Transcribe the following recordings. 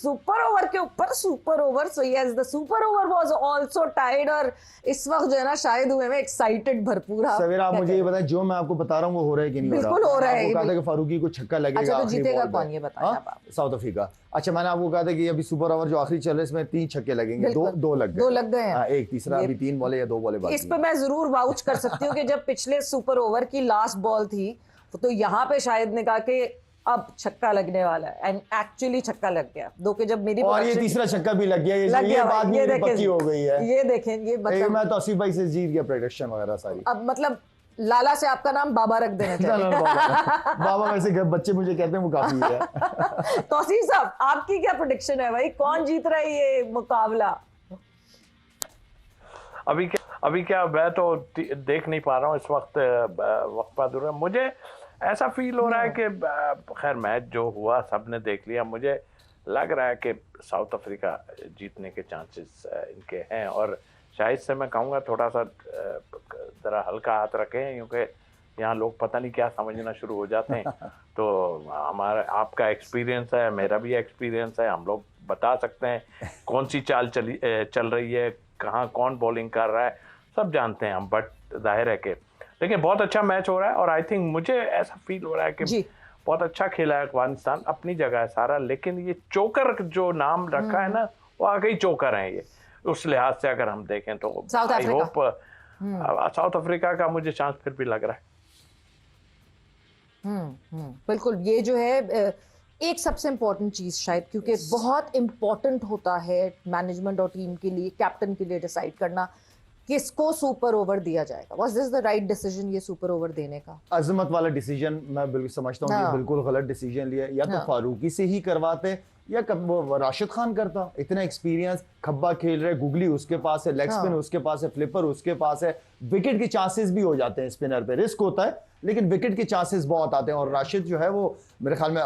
Super over के ऊपर super over. So yes, the super over was also tied. और इस वक्त जो है ना शायद हुए में एक्साइटेड भरपूर। सवेरा आप मुझे ये बताएं, जो मैं आपको बता रहा हूँ वो हो रहा है कि नहीं हो रहा? बिल्कुल हो रहा है। आपको कहा था कि फारूकी को छक्का लगेगा। अच्छा, तो जीतेगा कौन ये बताएं आप? South Africa. अच्छा, मैंने आपको कहा था कि अभी सुपर ओवर जो आखिरी चल रहा है इसमें 3 छक्के लगेंगे, दो लग गए हैं। एक तीसरा, अभी 3 बॉले या 2 बॉले बाकी। इस पे मैं जरूर वाउच कर सकती हूँ कि जब पिछले सुपर ओवर की लास्ट बॉल थी तो यहाँ पे शायद ने कहा कि अब छक्का लगने वाला है, एंड एक्चुअली छक्का लग गया। दो के जब मेरी और ये तीसरा छक्का भी लग गया। ये बात मेरी पक्की हो गई है। ये देखें, ये मतलब मैं तो आसिफ भाई से जीत गया प्रेडिक्शन वगैरह सारी। अब मतलब लाला से आपका नाम बाबा रख देना चाहिए। बाबा वैसे घर बच्चे मुझे कहते हैं, वो काफी है। तौसीफ साहब, आपकी क्या प्रेडिक्शन है भाई, कौन जीत रहा है ये मुकाबला? अभी क्या मैं तो देख नहीं पा रहा हूँ इस वक्त, वक्फा दूर है। मुझे ऐसा फील हो रहा है कि खैर मैच जो हुआ सबने देख लिया। मुझे लग रहा है कि साउथ अफ्रीका जीतने के चांसेस इनके हैं। और शायद से मैं कहूँगा थोड़ा सा ज़रा हल्का हाथ रखें, क्योंकि यहाँ लोग पता नहीं क्या समझना शुरू हो जाते हैं। तो हमारा आपका एक्सपीरियंस है, मेरा भी एक्सपीरियंस है, हम लोग बता सकते हैं कौन सी चाल चल रही है, कहाँ कौन बॉलिंग कर रहा है, सब जानते हैं हम। बट जाहिर है कि लेकिन बहुत अच्छा मैच हो रहा है। और आई थिंक मुझे ऐसा फील हो रहा है कि बहुत अच्छा खेला है अफगानिस्तान, अपनी जगह है सारा। लेकिन ये चोकर जो नाम रखा है ना, वो वाकई चोकर हैं ये, उस लिहाज से अगर हम देखें तो। आई होप साउथ अफ्रीका का मुझे चांस फिर भी लग रहा है। बिल्कुल। ये जो है एक सबसे इम्पोर्टेंट चीज शायद, क्योंकि बहुत इम्पोर्टेंट होता है मैनेजमेंट और टीम के लिए, कैप्टन के लिए डिसाइड करना किसको सुपर ओवर दिया जाएगा। Was this the right decision ये सुपर ओवर देने का? अजमत वाला डिसीजन मैं बिल्कुल समझता हूँ, ये बिल्कुल गलत डिसीजन लिया। या तो फारूकी से ही करवाते या वो राशिद खान करता। इतना एक्सपीरियंस, खब्बा खेल रहे, गुगली उसके पास है, लेग स्पिन उसके पास है, फ्लिपर उसके पास है, विकेट के चांसेस भी हो जाते हैं। स्पिनर पे रिस्क होता है लेकिन विकेट के चांसेस बहुत आते हैं। और राशिद जो है वो मेरे ख्याल में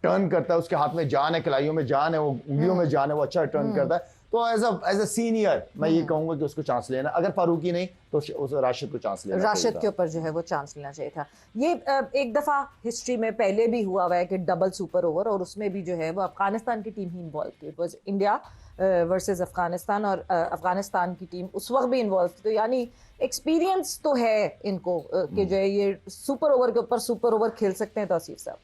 टर्न करता है, उसके हाथ में जान है, कलाइयों में जान है, वो उंगलियों में जान है, वो अच्छा टर्न करता है। तो एज अ सीनियर मैं ये कहूंगा कि उसको चांस लेना, अगर फारूकी नहीं तो उस राशिद को चांस लेना, राशिद के ऊपर जो है वो चांस लेना चाहिए था। ये एक दफा हिस्ट्री में पहले भी हुआ है कि डबल सुपर ओवर, और उसमें भी जो है वो अफगानिस्तान की टीम ही इन्वॉल्व थी। It was India versus Afghanistan, और अफगानिस्तान की टीम उस वक्त भी इन्वॉल्व थी। तो यानी एक्सपीरियंस तो है इनको कि जो है ये सुपर ओवर के ऊपर सुपर ओवर खेल सकते हैं। तौसीफ साहब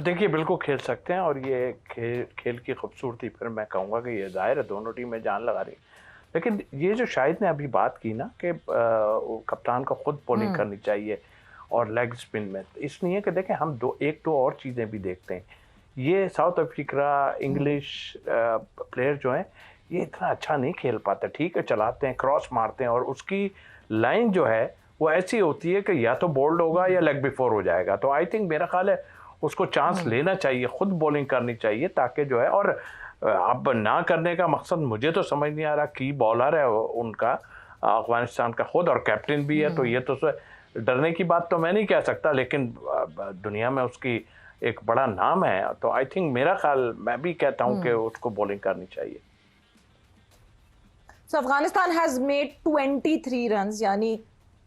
देखिए बिल्कुल खेल सकते हैं। और ये खेल की खूबसूरती फिर मैं कहूँगा कि ये जाहिर है दोनों टीमें जान लगा रही। लेकिन ये जो शाहिद ने अभी बात की ना कि कप्तान को खुद बॉलिंग करनी चाहिए और लेग स्पिन में, इसलिए कि देखें हम एक दो और चीज़ें भी देखते हैं। ये साउथ अफ्रीका इंग्लिश प्लेयर जो हैं ये इतना अच्छा नहीं खेल पाते। ठीक है, चलाते हैं, क्रॉस मारते हैं, और उसकी लाइन जो है वो ऐसी होती है कि या तो बोल्ड होगा या लेग बिफोर हो जाएगा। तो आई थिंक मेरा ख्याल है उसको चांस लेना चाहिए, खुद बॉलिंग करनी चाहिए, ताकि जो है। और अब ना करने का मकसद मुझे तो समझ नहीं आ रहा। की बॉलर है उनका अफगानिस्तान का खुद, और कैप्टन भी है, तो ये तो डरने की बात तो मैं नहीं कह सकता, लेकिन दुनिया में उसकी एक बड़ा नाम है। तो आई थिंक मेरा ख्याल, मैं भी कहता हूँ कि उसको बॉलिंग करनी चाहिए। So Afghanistan has made 23 runs, यानी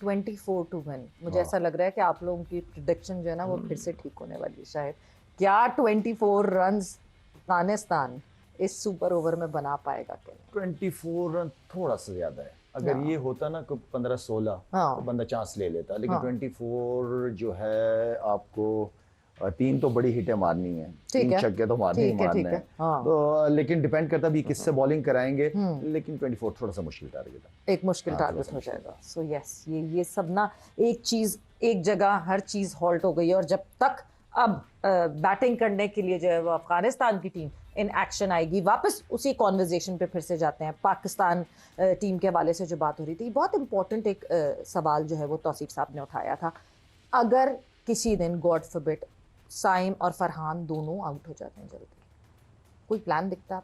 24 टू विन। मुझे ऐसा लग रहा है कि आप लोगों की प्रेडिक्शन जो है ना वो फिर से ठीक होने वाली है शायद। क्या 24 रन्स अफगानिस्तान इस सुपर ओवर में बना पाएगा? 24 रन थोड़ा सा ज्यादा है। अगर ये होता ना 15-16 तो बंदा चांस ले लेता, लेकिन 24 जो है आपको 3 तो बड़ी हिटें मारनी है, 3 छक्के तो मारने हैं। तो लेकिन डिपेंड करता भी किससे बॉलिंग कराएंगे। लेकिन 24 थोड़ा सा मुश्किल टारगेट है, एक मुश्किल टारगेट हो जाएगा। सो यस, ये सब ना एक चीज एक जगह हर चीज हॉल्ट हो गई है। और जब तक अब बैटिंग करने के लिए जो है वो अफगानिस्तान की टीम इन एक्शन आएगी, वापस उसी कॉन्वर्जेशन पे फिर से जाते हैं। पाकिस्तान टीम के हवाले से जो बात हो रही थी, बहुत इंपॉर्टेंट एक सवाल जो है वो तौसीफ साहब ने उठाया था। अगर किसी दिन गॉड फॉरबिड साइम और फरहान दोनों आउट हो जाते हैं जल्दी, कोई प्लान दिखता है?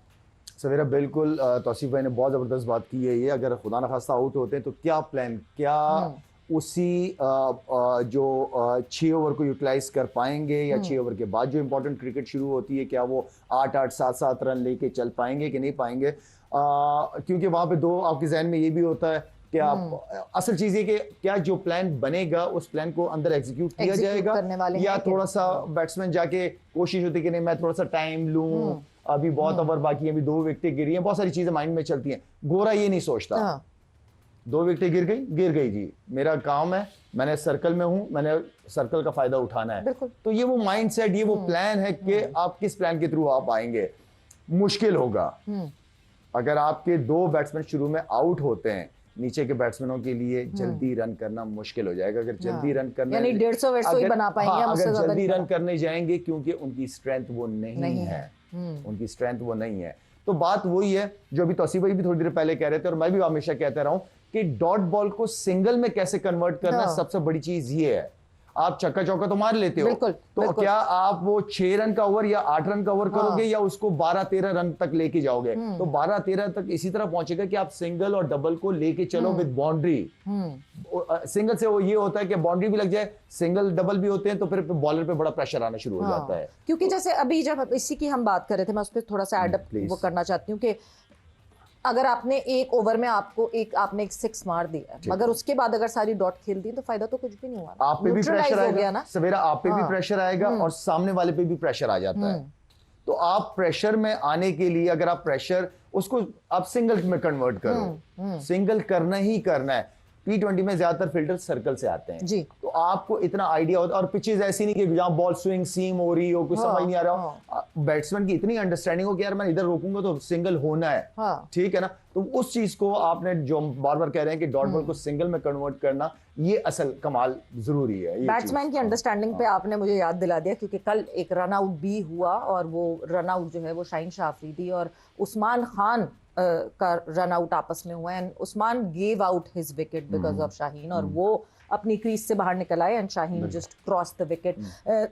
सवेरा बिल्कुल तौसीफ भाई ने बहुत ज़बरदस्त बात की है। ये अगर खुदा न खास्ता आउट होते हैं तो क्या प्लान, क्या उसी जो 6 ओवर को यूटिलाइज कर पाएंगे, या 6 ओवर के बाद जो इंपॉर्टेंट क्रिकेट शुरू होती है क्या वो 8-8 7-7 रन लेके चल पाएंगे कि नहीं पाएंगे? क्योंकि वहाँ पे दो आपके जहन में ये भी होता है कि आप असल चीज ये कि क्या जो प्लान बनेगा उस प्लान को अंदर एग्जीक्यूट किया Execute जाएगा करने वाले या हैं कि थोड़ा सा बैट्समैन जाके कोशिश होती है कि नहीं मैं थोड़ा सा टाइम लूं, अभी बहुत ओवर बाकी है, अभी 2 विकेटें गिरी हैं, बहुत सारी चीजें माइंड में चलती हैं। गोरा ये नहीं सोचता, हाँ, 2 विकेटें गिर गई जी, मेरा काम है, मैंने सर्कल में हूं, मैंने सर्कल का फायदा उठाना है। बिल्कुल। तो ये वो माइंडसेट, ये वो प्लान है कि आप किस प्लान के थ्रू आप आएंगे। मुश्किल होगा अगर आपके 2 बैट्समैन शुरू में आउट होते हैं, नीचे के बैट्समैनों के लिए जल्दी रन करना मुश्किल हो जाएगा। अगर जल्दी रन करना यानी 150 ही बना पाएंगे हम, उससे अगर ज्यादा जल्दी नहीं रन करने जाएंगे क्योंकि उनकी स्ट्रेंथ वो नहीं है, उनकी स्ट्रेंथ वो नहीं है। तो बात वही है जो अभी तौसीफ भाई भी थोड़ी देर पहले कह रहे थे और मैं भी हमेशा कहता रहा हूं कि डॉट बॉल को सिंगल में कैसे कन्वर्ट करना, सबसे बड़ी चीज ये है। आप छक्का चौका तो मार लेते हो, बिल्कुल, तो बिल्कुल। क्या आप वो 6 रन का ओवर या 8 रन का ओवर करोगे या उसको 12-13 रन तक लेके जाओगे? तो 12-13 तक इसी तरह पहुंचेगा कि आप सिंगल और डबल को लेके चलो विद बाउंड्री। सिंगल से वो ये होता है कि बाउंड्री भी लग जाए, सिंगल डबल भी होते हैं, तो फिर बॉलर पे बड़ा प्रेशर आना शुरू हो जाता है। क्योंकि जैसे अभी जब इसी की हम बात कर रहे थे, मैं उस पर थोड़ा सा एडअप please। वो करना चाहती हूँ कि अगर आपने एक ओवर में आपने एक 6 मार दिया, मगर उसके बाद अगर सारी डॉट खेल दी तो फायदा तो कुछ भी नहीं हुआ। आप पे भी Neutralize प्रेशर हो गया आएगा ना। सवेरा, आप पे भी प्रेशर आएगा और सामने वाले पे भी प्रेशर आ जाता है। तो आप प्रेशर में आने के लिए अगर आप प्रेशर उसको आप सिंगल में कन्वर्ट करो, सिंगल करना ही करना है। T20 में ज्यादातर फिल्टर सर्कल से आते हैं जी। तो आपको इतना आइडिया होता है। और पिचेस ऐसी नहीं कि जहां बॉल स्विंग सीम हो रही हो, कुछ समझ नहीं आ रहा हो, बैट्समैन की इतनी अंडरस्टैंडिंग हो कि यार मैं इधर रोकूंगा तो सिंगल होना है, ठीक है ना। तो उस चीज को आपने जो बार बार कह रहे हैं कि डॉट बॉल को सिंगल में कन्वर्ट करना, ये असल कमाल जरूरी है। बैट्समैन की अंडरस्टैंडिंग पे आपने मुझे याद दिला दिया, क्योंकि कल एक रन आउट भी हुआ और वो रन आउट जो है वो शाहीन शाह अफरीदी और उस्मान खान का रन आउट आपस में हुआ and Usman gave out his wicket because of Shaheen और वो अपनी क्रीज से बाहर निकल आए and Shaheen just cross the wicket.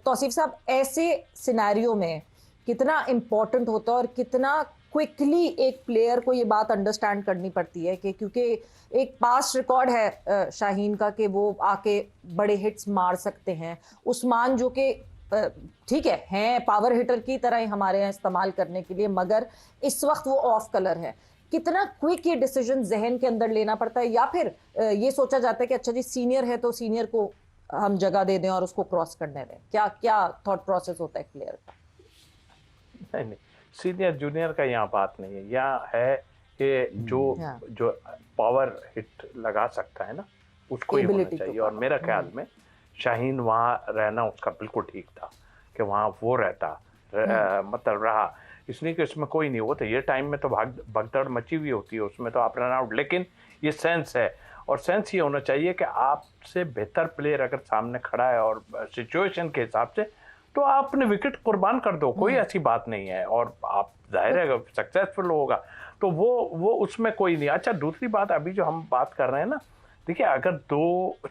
Tausif साहब, ऐसे सिनेरियो में कितना इंपॉर्टेंट होता है और कितना क्विकली एक प्लेयर को ये बात अंडरस्टैंड करनी पड़ती है कि क्योंकि एक पास्ट रिकॉर्ड है शाहीन का कि वो आके बड़े हिट्स मार सकते हैं। उस्मान जो कि ठीक है हैं पावर हिटर की तरह ही हमारे यहाँ इस्तेमाल करने के लिए, मगर इस वक्त वो ऑफ कलर है। कितना क्विक ये डिसीजन जहन के अंदर लेना पड़ता है, या फिर ये सोचा जाता है कि अच्छा जी सीनियर है तो सीनियर को हम जगह दे दें और उसको क्रॉस करने दें? क्या क्या थॉट प्रोसेस होता है प्लेयर का? नहीं, सीनियर जूनियर का यहाँ बात नहीं है। यहाँ है कि जो पावर हिट लगा सकता है ना, उसको ही होना चाहिए। और मेरा ख्याल में शाहीन वहाँ रहना उसका बिल्कुल ठीक था कि वहाँ वो रहता मतलब रहा, इसलिए कि उसमें कोई नहीं होता। ये टाइम में तो भगदड़ मची हुई होती है, उसमें तो आप रन आउट, लेकिन ये सेंस है और सेंस ये होना चाहिए कि आपसे बेहतर प्लेयर अगर सामने खड़ा है और सिचुएशन के हिसाब से, तो आप अपने विकेट कुर्बान कर दो, कोई ऐसी बात नहीं है। और आप जाहिर है सक्सेसफुल होगा तो वो उसमें कोई नहीं। अच्छा, दूसरी बात अभी जो हम बात कर रहे हैं ना, देखिए अगर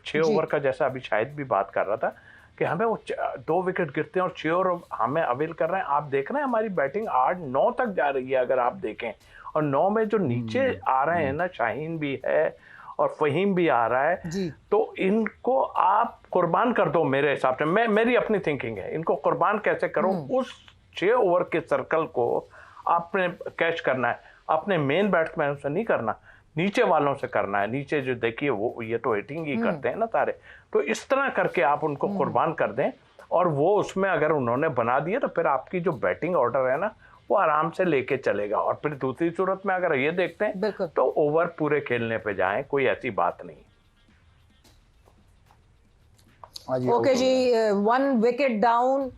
6 ओवर का, जैसा अभी शायद भी बात कर रहा था कि हमें वो 2 विकेट गिरते हैं और 6 ओवर हमें अवेल कर रहे हैं। आप देख रहे हैं हमारी बैटिंग 8-9 तक जा रही है अगर आप देखें, और 9 में जो नीचे आ रहे हैं ना, शाहीन भी है और फहीम भी आ रहा है, तो इनको आप कुर्बान कर दो मेरे हिसाब से। मेरी अपनी थिंकिंग है, इनको कुर्बान कैसे करो, उस 6 ओवर के सर्कल को आपने कैच करना है, अपने मेन बैट्समैन से नहीं करना, नीचे वालों से करना है। नीचे जो देखिए वो ये तो हिटिंग ही करते हैं ना सारे, तो इस तरह करके आप उनको कुर्बान कर दें और वो उसमें अगर उन्होंने बना दिए तो फिर आपकी जो बैटिंग ऑर्डर है ना वो आराम से लेके चलेगा। और फिर दूसरी सूरत में अगर ये देखते हैं तो ओवर पूरे खेलने पे जाएं, कोई ऐसी बात नहीं। ओके जी, 1 विकेट डाउन,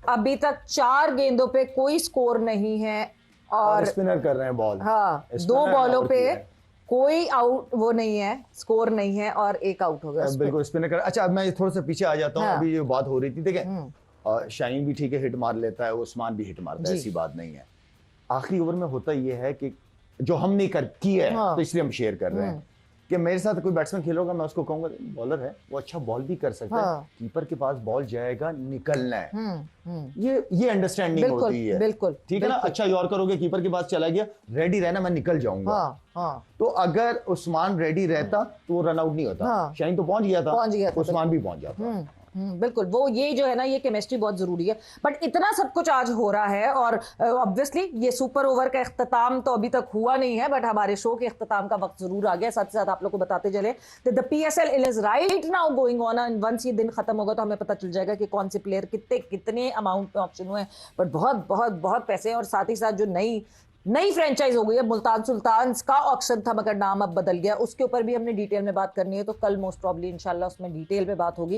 अभी तक 4 गेंदों पे कोई स्कोर नहीं है और स्पिनर कर रहे हैं बॉल। हाँ, 2 बॉलों पे कोई आउट वो नहीं है, स्कोर नहीं है और 1 आउट हो गया। बिल्कुल स्पिनर कर। अच्छा, अब मैं थोड़ा सा पीछे आ जाता हूँ। अभी जो बात हो रही थी, देखिए शाहीन भी ठीक है हिट मार लेता है, उस्मान भी हिट मारता है, ऐसी बात नहीं है। आखिरी ओवर में होता ये है कि जो हम नहीं किया है तो इसलिए हम शेयर कर रहे हैं कि मेरे साथ कोई बैट्समैन खेलोगा, मैं उसको कहूंगा बॉलर है वो अच्छा बॉल भी कर सकता है, कीपर के पास बॉल जाएगा, निकलना है। ये अंडरस्टैंडिंग होती है, बिल्कुल ठीक है ना। अच्छा यॉर्कर करोगे, कीपर के पास चला गया, रेडी रहना, मैं निकल जाऊंगा। तो अगर उस्मान रेडी रहता तो वो रन आउट नहीं होता। शाहीन तो पहुंच गया था, उस्मान भी पहुंच जाता। बिल्कुल, वो ये जो है ना, ये केमिस्ट्री बहुत जरूरी है। बट इतना सब कुछ आज हो रहा है, और ऑब्वियसली ये सुपर ओवर का इख्तिताम तो अभी तक हुआ नहीं है, बट हमारे शो के इख्तिताम का वक्त जरूर आ गया। साथ साथ आप लोग को बताते चले the PSL is right now going on, and once ये दिन खत्म होगा तो हमें पता चल जाएगा कि कौन से प्लेयर कितने अमाउंट में ऑप्शन हुए हैं। बट बहुत बहुत बहुत पैसे हैं, और साथ ही साथ जो नई फ्रेंचाइज हो गई है, मुल्तान सुल्तान्स का ऑक्शन था मगर नाम अब बदल गया, उसके ऊपर भी हमने डिटेल में बात करनी है। तो कल मोस्ट प्रॉब्ली इंशाल्लाह उसमें डिटेल में बात होगी।